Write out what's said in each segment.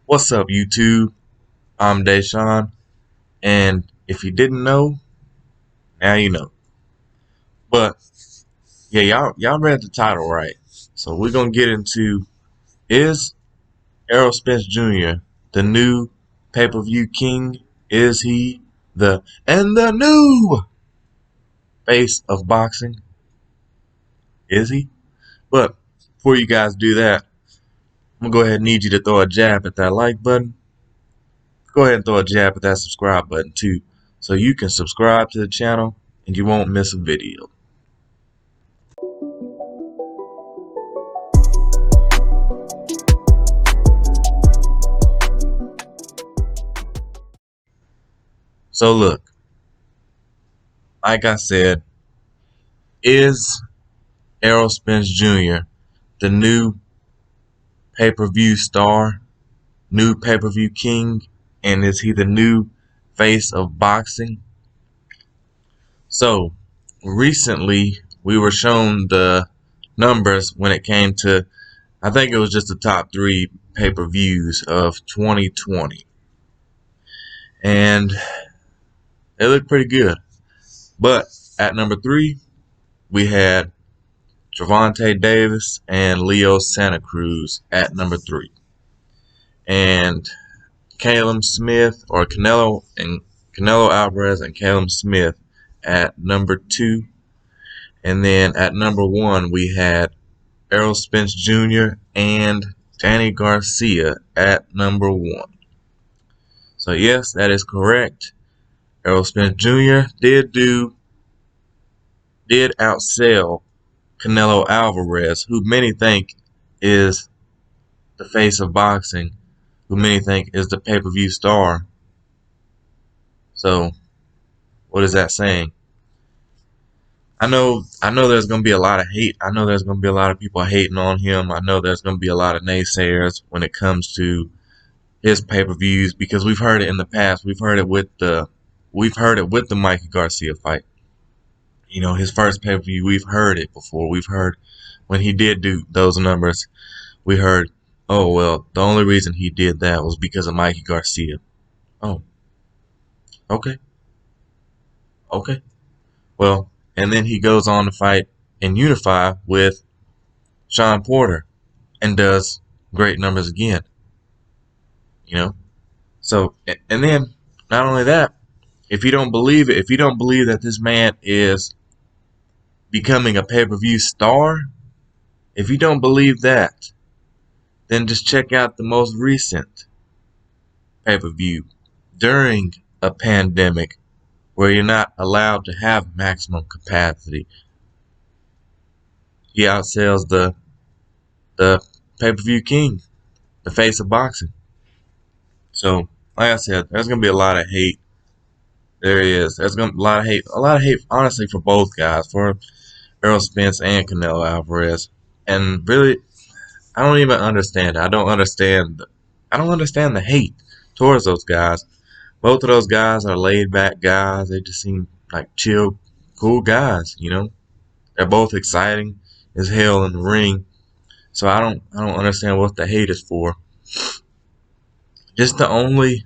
What's up, YouTube? I'm Deshaun, and if you didn't know, now you know. But yeah, y'all read the title right. So we're gonna get into, is Errol Spence Jr. the new pay-per-view king? Is he the new face of boxing? Is he? But before you guys do that, I'm gonna go ahead and need you to throw a jab at that like button. Go ahead and throw a jab at that subscribe button too, so you can subscribe to the channel and you won't miss a video. So look, like I said, is Errol Spence Jr. the new pay-per-view star, new pay-per-view king, and is he the new face of boxing? So recently we were shown the numbers when it came to, I think it was just the top 3 pay-per-views of 2020, and it looked pretty good. But at number 3 we had Gervonta Davis and Leo Santa Cruz at number 3, and Canelo Alvarez and Caleb Smith at number 2, and then at number 1 we had Errol Spence Jr. and Danny Garcia at number 1. So yes, that is correct. Errol Spence Jr. did outsell Canelo Alvarez, who many think is the face of boxing, who many think is the pay-per-view star. So what is that saying? I know there's going to be a lot of hate. I know there's going to be a lot of people hating on him. I know there's going to be a lot of naysayers when it comes to his pay-per-views, because we've heard it in the past. We've heard it with the Mikey Garcia fight. You know, his first pay-per-view, we've heard it before. We've heard when he did do those numbers, we heard, oh, well, the only reason he did that was because of Mikey Garcia. Oh, okay. Well, and then he goes on to fight and unify with Sean Porter and does great numbers again. You know? So, and then not only that, if you don't believe it, if you don't believe that this man is becoming a pay-per-view star, if you don't believe that, then just check out the most recent pay-per-view during a pandemic where you're not allowed to have maximum capacity. He outsells the pay-per-view king, the face of boxing. So, like I said, there's gonna be a lot of hate. There is. There's gonna be a lot of hate, honestly, for both guys, for Errol Spence and Canelo Alvarez. And really, I don't even understand it. I don't understand the hate towards those guys. Both of those guys are laid back guys. They just seem like chill, cool guys, you know? They're both exciting as hell in the ring. So I don't understand what the hate is for. Just the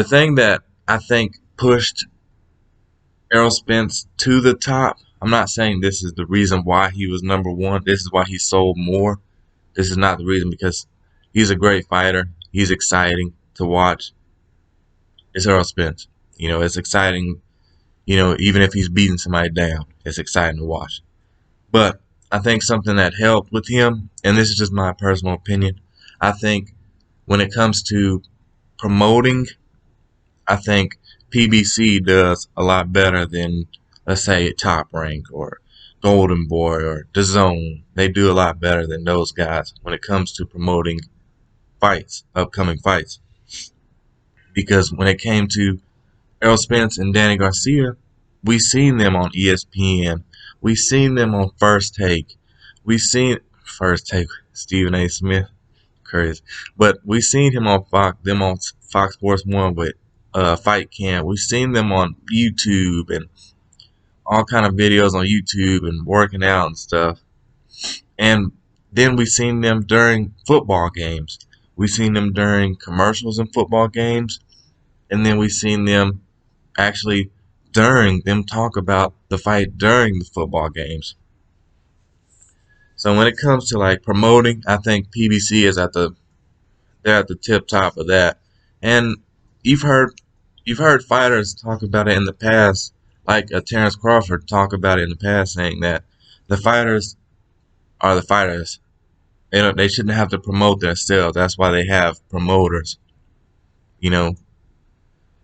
thing that I think pushed Errol Spence to the top. I'm not saying this is the reason why he was number 1. This is why he sold more. This is not the reason, because he's a great fighter. He's exciting to watch. It's Errol Spence. You know, it's exciting. You know, even if he's beating somebody down, it's exciting to watch. But I think something that helped with him, and this is just my personal opinion, I think when it comes to promoting, I think PBC does a lot better than, let's say, Top Rank or Golden Boy or DAZN. They do a lot better than those guys when it comes to promoting fights, upcoming fights. Because when it came to Errol Spence and Danny Garcia, we seen them on ESPN. We seen them on First Take. We seen First Take, Stephen A. Smith, crazy. But we seen him on Fox Sports 1 with Fight Camp. We've seen them on YouTube and all kind of videos on YouTube and working out and stuff. And then we've seen them during football games. We've seen them during commercials in football games, and then we've seen them actually during them talk about the fight during the football games. So when it comes to like promoting, I think PBC is they're at the tip top of that. And you've heard fighters talk about it in the past, like Terrence Crawford talk about it in the past, saying that the fighters are the fighters. They shouldn't have to promote themselves. That's why they have promoters, you know.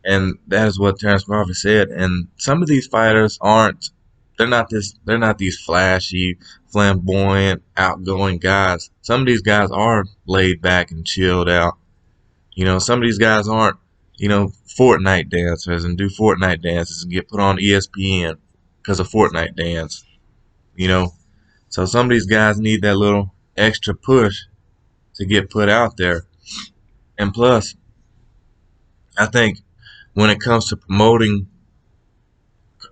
And that is what Terrence Crawford said. And some of these fighters aren't. They're not these flashy, flamboyant, outgoing guys. Some of these guys are laid back and chilled out. Some of these guys aren't, Fortnite dancers and do Fortnite dances and get put on ESPN because of Fortnite dance. You know, so some of these guys need that little extra push to get put out there. And plus, I think when it comes to promoting,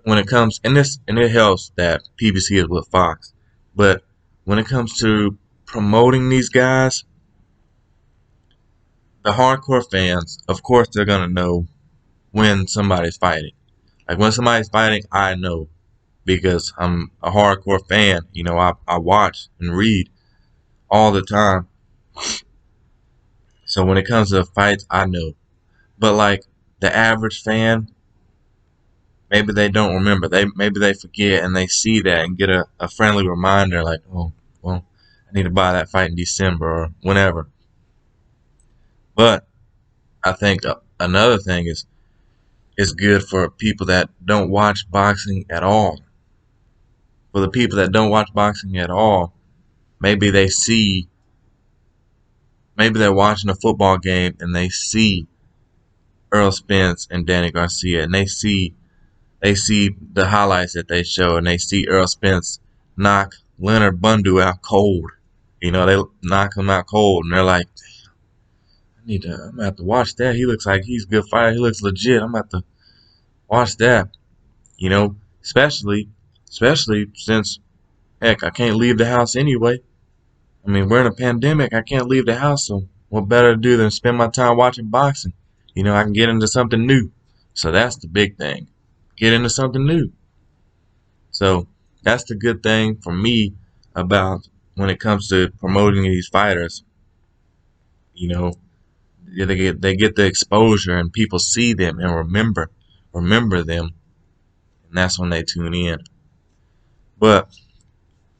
and it helps that PBC is with Fox, but when it comes to promoting these guys, the hardcore fans, of course, they're gonna know when somebody's fighting. Like when somebody's fighting, I know because I'm a hardcore fan. I watch and read all the time. So when it comes to fights, I know. But like the average fan, maybe they don't remember. Maybe they forget and they see that and get a friendly reminder like, oh, well, I need to buy that fight in December or whenever. But I think another thing is it's good for people that don't watch boxing at all. For the people that don't watch boxing at all, maybe they're watching a football game and they see Errol Spence and Danny Garcia, and they see the highlights that they show, and they see Errol Spence knock Leonard Bundu out cold. They knock him out cold, and they're like, I'm gonna have to watch that. He looks like he's a good fighter. He looks legit. I'm gonna have to watch that. Especially since, heck, I can't leave the house anyway. I mean, we're in a pandemic. I can't leave the house, so what better to do than spend my time watching boxing? I can get into something new. So that's the big thing. Get into something new. So that's the good thing for me about when it comes to promoting these fighters. They get the exposure and people see them and remember them, and that's when they tune in.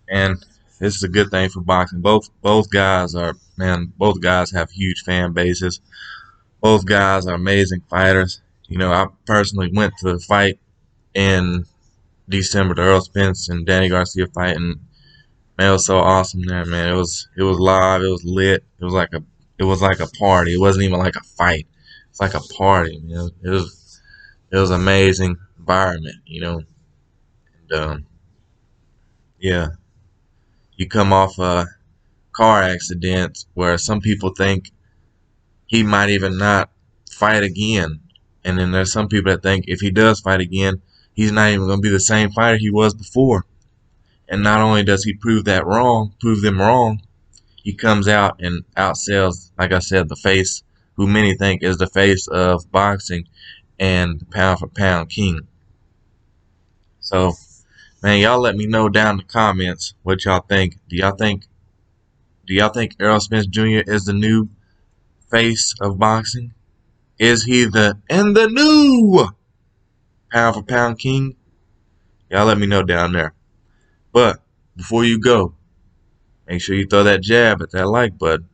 And this is a good thing for boxing. Both guys have huge fan bases. Both guys are amazing fighters. I personally went to the fight in December, the Errol Spence and Danny Garcia fight, and man, it was so awesome there, man. It was live, it was lit, it was like a party. It wasn't even like a fight. It's like a party, man. It was amazing environment, And yeah, you come off a car accident where some people think he might even not fight again. And then there's some people that think if he does fight again, he's not even going to be the same fighter he was before. And not only does he prove them wrong, he comes out and outsells, like I said, the face, who many think is the face of boxing and pound for pound king. So, man, y'all let me know down in the comments what y'all think. Do y'all think Errol Spence Jr. is the new face of boxing? Is he the new pound for pound king? Y'all let me know down there. But before you go, make sure you throw that jab at that like button.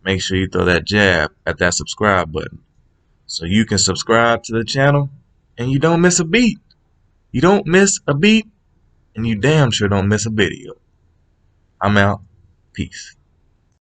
Make sure you throw that jab at that subscribe button so you can subscribe to the channel and you don't miss a beat. You don't miss a beat and you damn sure don't miss a video. I'm out. Peace.